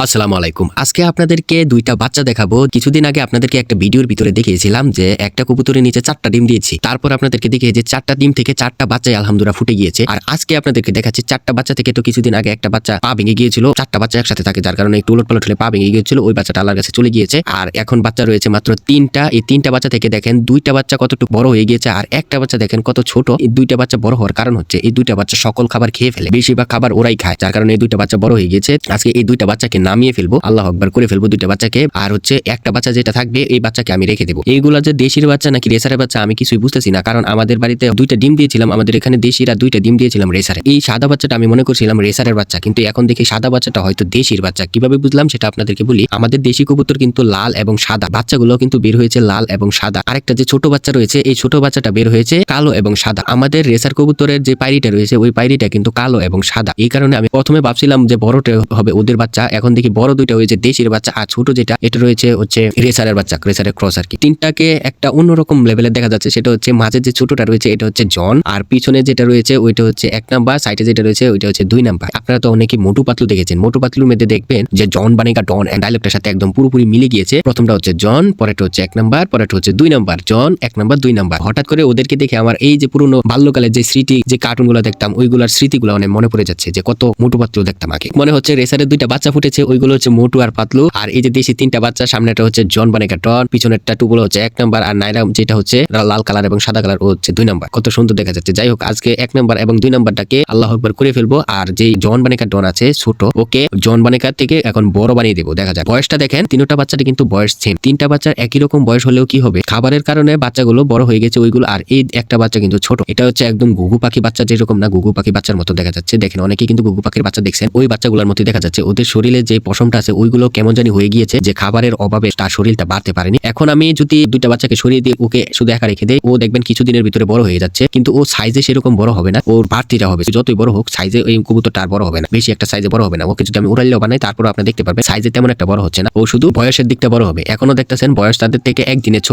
আসসালামু আলাইকুম। আজকে আপনাদেরকে ২ টা বাচ্চা দেখাবো। কিছুদিন আগে আপনাদেরকে একটা ভিডিওর ভিতরে দেখিয়েছিলাম যে একটা কবুতরের নিচে ৪ টা ডিম দিয়েছি। তারপর আপনাদেরকে দেখিয়ে যে ৪ টা ডিম থেকে ৪ টা বাচ্চাই আলহামদুলিল্লাহ ফুটে গিয়েছে। আর আজকে আপনাদেরকে দেখাচ্ছি ৪ টা বাচ্চা থেকে তো কিছুদিন আগে একটা বাচ্চা পা ভেঙে গিয়েছিল। 4 টা বাচ্চা একসাথে থাকে যার কারণে একটু উলটপালট হলে পা ভেঙে গিয়েছিল। ওই বাচ্চাটা আল্লাহর কাছে চলে গিয়েছে। আর এখন বাচ্চা রয়েছে মাত্র ৩ টা। এই ৩ টা বাচ্চা থেকে দেখেন ২ টা বাচ্চা কতটুকু বড় হয়ে গিয়েছে আর একটা বাচ্চা দেখেন কত ছোট। এই ২ টা বাচ্চা বড় হওয়ার কারণ হচ্ছে এই ২ টা বাচ্চা সকল খাবার খেয়ে ফেলে। বেশিরভাগ খাবার ওরাই খায়। যার কারণে এই ২ টা বাচ্চা বড় হয়ে গিয়েছে। আজকে এই ২ টা বাচ্চাকে নামিয়ে ফেলবো। আল্লাহু আকবার করে ফেলবো ২ টা বাচ্চাকে। আর হচ্ছে একটা বাচ্চা যেটা থাকবে এই বাচ্চাকে আমি রেখে দেবো। এইগুলা যে দেশির বাচ্চা নাকি রেসারের বাচ্চা আমি কিছুই বুঝতেছি না। কারণ আমাদের বাড়িতে ২ টা ডিম দিয়েছিলাম। আমাদের এখানে দেশিরা ২ টা ডিম দিয়েছিলাম রেসারে। এই সাদা বাচ্চাটা আমি মনে করছিলাম রেসারের বাচ্চা, কিন্তু এখন দেখি সাদা বাচ্চাটা হয়তো দেশির বাচ্চা। কিভাবে বুঝলাম সেটা আপনাদেরকে বলি। আমাদের দেশি কবুতর কিন্তু লাল এবং সাদা, বাচ্চাগুলো কিন্তু বের হয়েছে লাল এবং সাদা। আরেকটা যে ছোট বাচ্চা রয়েছে এই ছোট বাচ্চাটা বের হয়েছে কালো এবং সাদা। আমাদের রেসার কবুতরের যে পায়রিটা রয়েছে ওই পায়রিটা কিন্তু কালো এবং সাদা। এই কারণে আমি প্রথমে ভাবছিলাম যে বড়টা হবে ওদের বাচ্চা, এখন দেখি বড় ২টা হয়েছে দেশির বাচ্চা আর ছোট যেটা এটা রয়েছে হচ্ছে রেসারের বাচ্চা, রেসারের ক্রস আর কি। তিনটাকে একটা অন্যরকম লেভেলে দেখা যাচ্ছে। সেটা হচ্ছে মাঝে যে ছোটটা রয়েছে এটা হচ্ছে জন, আর পিছনে যেটা রয়েছে ওইটা হচ্ছে ১ নাম্বার, সাইডে যেটা রয়েছে ওইটা হচ্ছে ২ নাম্বার। আপনারা তো অনেকেই মোটু পাতলু দেখেছেন। মোটু পাতলুর মধ্যে দেখবেন যে জন বানেগা ডন ডায়লগটার সাথে একদম পুরোপুরি মিলে গিয়েছে। প্রথমটা হচ্ছে জন, পরেরটা হচ্ছে ১ নাম্বার, পরেরটা হচ্ছে ২ নাম্বার। জন ১ নাম্বার ২ নাম্বার। হঠাৎ করে ওদেরকে দেখে আমার এই যে পুরনো বাল্যকালের যে স্মৃতি, যে কার্টুনগুলো দেখতাম ওইগুলোর স্মৃতিগুলো অনেক মনে পড়ে যাচ্ছে যে কত মোটু পাতলু দেখতাম আগে। মনে হচ্ছে রেসারের ২টা বাচ্চা ফুটেছে, ওইগুলো হচ্ছে মোটু আর পাতলু। আর এই যে দেশি ৩টা বাচ্চা, সামনেটা হচ্ছে জন বানেগা ডন, পিছনেরটা টুগুলো হচ্ছে ১ নাম্বার, আর নাইরা যেটা হচ্ছে লাল কালার এবং সাদা কালার ও হচ্ছে ২ নাম্বার। কত সুন্দর দেখা যাচ্ছে। যাই হোক, আজকে ১ নাম্বার এবং ২ নাম্বারটাকে আল্লাহু আকবার করে ফেলবো। আর যে জন বানেগা ডন আছে ছোট, ওকে জন বানেগা থেকে এখন বড় বানিয়ে দেবো। দেখা যায় বয়সটা দেখেন, ৩টা বাচ্চাটি কিন্তু বয়স সেম। ৩টা বাচ্চার একই রকম বয়স হলেও কি হবে, খাবারের কারণে বাচ্চাগুলো বড় হয়ে গেছে ওইগুলো। আর এই একটা বাচ্চা কিন্তু ছোট। এটা হচ্ছে একদম ঘুঘু পাখি বাচ্চা, যেরকম না ঘুঘু পাখি বাচ্চার মতো দেখা যাচ্ছে। দেখেন অনেকে কিন্তু ঘুঘু পাখির বাচ্চা দেখছেন, ওই বাচ্চাগুলোর মতো দেখা যাচ্ছে। ওদের শরীরে যে পশমটা আছে ওইগুলো কেমন জানি হয়ে গিয়েছে, যে খাবারের অভাবে তার শরীরটা বাড়তে পারেনি। এখন আমি যদি ২টা বাচ্চাকে সরিয়ে দিয়ে ওকে শুধু একা রেখে দেই, ও দেখবেন কিছুদিনের ভিতরে বড় হয়ে যাচ্ছে, কিন্তু ও সাইজে সেরকম বড় হবে না। ওর বাড়তিটা হবে, যতই বড় হোক সাইজে ওই কবুতরটা আর বড় হবে না, বেশি একটা সাইজে বড় হবে না। ওকে যদি আমি উড়াইলেও বানাই তারপর আপনি দেখতে পারবেন সাইজে তেমন একটা বড় হচ্ছে না, ও শুধু বয়সের দিকটা বড় হবে। এখনো দেখতেছেন বয়স তাদের থেকে একদিনের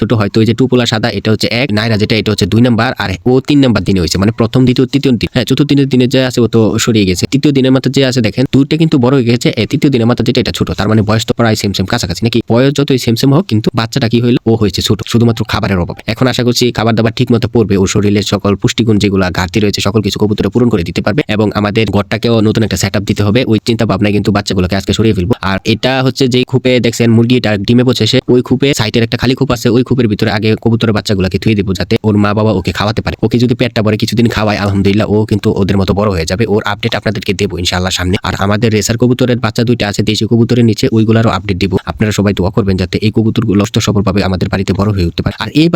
ছোট হয়তো। ওই যে টুপোলা সাদা এটা হচ্ছে ১, নাইরা যেটা এটা হচ্ছে ২ নাম্বার, আর ও ৩ নাম্বার দিনে হয়েছে। মানে প্রথম, দ্বিতীয়, তৃতীয় দিন, হ্যাঁ চতুর্থ দিনের যে আছে ও তো সরিয়ে গেছে। তৃতীয় দিনের মাত্র যে আছে দেখেন ২টা কিন্তু বড় হয়ে গেছে, তৃতীয় দিনের মাত্র যেটা এটা ছোট। তার মানে বয়স তো প্রায় সেম কাছাকাছি নাকি। বয়স যতই সেম হোক কিন্তু বাচ্চাটা কি হইলো, ও হয়েছে ছোট, শুধুমাত্র খাবারের অভাব। এখন আশা করছি খাবার দাবার ঠিক মতো পড়বে, ওর শরীরের সকল পুষ্টিগুণ যেগুলো ঘাটতি রয়েছে সকল কিছু কবুতরে পূরণ করে দিতে পারবে। এবং আমাদের ঘরটাকেও নতুন একটা সেটআপ দিতে হবে, ওই চিন্তা ভাবনায় কিন্তু বাচ্চাগুলোকে আজকে সরিয়ে ফেলবো। আর এটা হচ্ছে যে খূপে দেখছেন মুরগিটা ডিমে পচেছে, ওই খূপে সাইডের একটা খালি খূপ আছে, ওই খূপের ভিতরে আগে কবুতরের বাচ্চাগুলোকে থুয়ে দিব, যাতে ওর মা বাবা ওকে খাওয়াতে পারে। ওকে যদি পেটটা ভরে কিছুদিন খাওয়ায় আলহামদুলিল্লাহ ও কিন্তু ওদের মতো বড় হয়ে যাবে। ওর আপডেট আপনাদেরকে দেবো ইনশাআল্লাহ সামনে। আর আমাদের রেসার কবুতরের বাচ্চা ২টা আছে দেশি কবুতরের নিচে, ওইগুলারও আপডেট দিব। আপনারা সবাই দোয়া করবেন যাতে এই কবুতরগুলো সফলভাবে আমাদের বাড়িতে বড় হয়ে উঠতে পারে। আর এই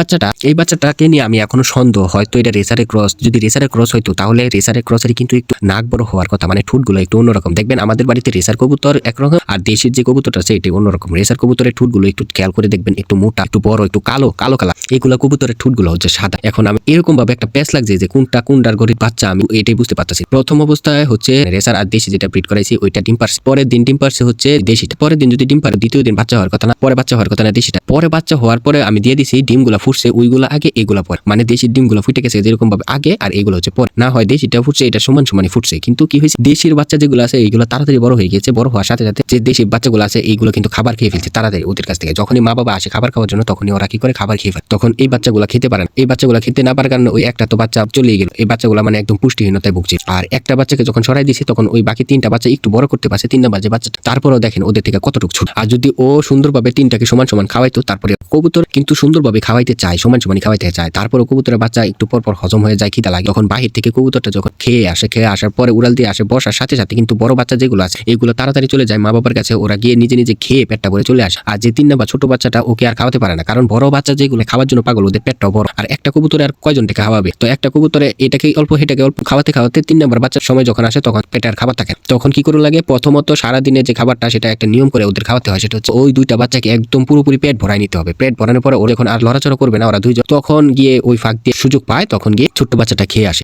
বাচ্চাটাকে নিয়ে আমি এখনো সন্দেহ, হয়তো এটা রেসারের ক্রস। যদি রেসারের ক্রস হইতো তাহলে রেসারের ক্রসের কিন্তু একটু নাক বড় হওয়ার কথা, মানে ঠোঁটগুলো একটু অন্যরকম। দেখবেন আমাদের বাড়িতে রেসার কবুতর একরকম আর দেশের যে কবুতরটা আছে এটা অন্যরকম। রেসার কবুতরের ঠোঁটগুলো একটু খেয়াল করে দেখবেন, একটু মোটা, একটু বড়, একটু কালো কালার। এইগুলা কবুতরের ঠোঁটগুলো হচ্ছে সাদা। এখন আমি এরকম ভাবে একটা প্যাচ লাগছে যে কোনটার গরিব বাচ্চা আমি এটাই বুঝতে পারতেছি। প্রথম অবস্থায় হচ্ছে রেসার আর দেশি যেটা ব্রিড করাইছি ওইটা ডিম পারছে, পরের দিন ডিম পারছে হচ্ছে দেশিটা। পরের দিন যদি ডিম পারে দ্বিতীয় দিন বাচ্চা হওয়ার কথা না, পরে বাচ্চা হওয়ার কথা না দেশিটা। পরে বাচ্চা হওয়ার পরে আমি দিয়ে দিছি, ডিমগুলা ফুটছে, ওইগুলা আগে এগুলা পরে। মানে দেশির ডিমগুলা ফুটে গেছে যেরকম ভাবে আগে, আর এগুলো হচ্ছে পরে। না হয় দেশিটা ফুটছে এটা সমানই ফুটছে, কিন্তু কি হয়েছে দেশির বাচ্চা যেগুলো আছে এইগুলো তাড়াতাড়ি বড় হয়ে গেছে। বড় হওয়ার সাথে সাথে যে দেশি বাচ্চাগুলো আছে এইগুলো কিন্তু খাবার খেয়ে ফেলছে তাড়াতাড়ি ওদের কাছ থেকে। যখনই মা বাবা আসে খাবার খাওয়ার জন্য তখনই ওরা কি করে খাবার খেয়ে ফেলে, তখন এই বাচ্চাগুলো খেতে পারে না। এই বাচ্চাগুলো খেতে না পারার কারণে ওই একটা তো বাচ্চা চলে গেল, এই বাচ্চাগুলো মানে একদম পুষ্টিহীনতায় ভুগছে। আর একটা বাচ্চাকে যখন সরাই দিয়েছি তখন ওই বাকি 3টা বাচ্চা একটু বড় করতে পারছে, 3 নাম্বার যে বাচ্চাটা। তারপরেও দেখেন ওদের থেকে কতটুকু ছোট। আর যদি ও সুন্দরভাবে 3টাকে সমান খাওয়াইতো, তারপরে কবুতর কিন্তু সুন্দরভাবে খাওয়াইতে চায়, সমানই খাওয়াইতে চায়। তারপরে কবুতরের বাচ্চা একটু পর হজম হয়ে যায়, খিদা লাগে। তখন বাহির থেকে কবুতরটা যখন খেয়ে আসার পরে উড়াল দিয়ে আসে, বসার সাথে সাথে কিন্তু বড় বাচ্চা যেগুলো আছে এগুলো তাড়াতাড়ি চলে যায় মা বাবার কাছে, ওরা গিয়ে নিজে খেয়ে পেটটা ভরে চলে আসে। আর যে 3 নাম্বার ছোট বাচ্চাটা ওকে আর খাওয়াতে পারে না, কারণ বড় বাচ্চা যেগুলো খাওয়ার জন্য পাগল, ওদের পেটটাও বড়। আর একটা কবুতরে আর কয়জনকে খাওয়াবে, তো একটা কবুতরে এটাকে অল্প হেটাকে অল্প খাওয়াতে 3 নাম্বার বাচ্চার সময় যখন আসে তখন পেটে আর খাবার থাকে। তখন কি করে লাগে, প্রথমত সারাদিনে যে খাবারটা সেটা একটা নিয়ম করে ওদের খাওয়াতে হয়। সেটা হচ্ছে ওই 2টা বাচ্চাকে একদম পুরোপুরি পেট ভরাই নিতে হবে। পেট ভরানোর পরে ওরা যখন আর লড়াচড়া করবে না, ওরা দুইজন তখন গিয়ে ওই ফাঁক দিয়ে সুযোগ পায়, তখন গিয়ে ছোট্ট বাচ্চাটা খেয়ে আসে।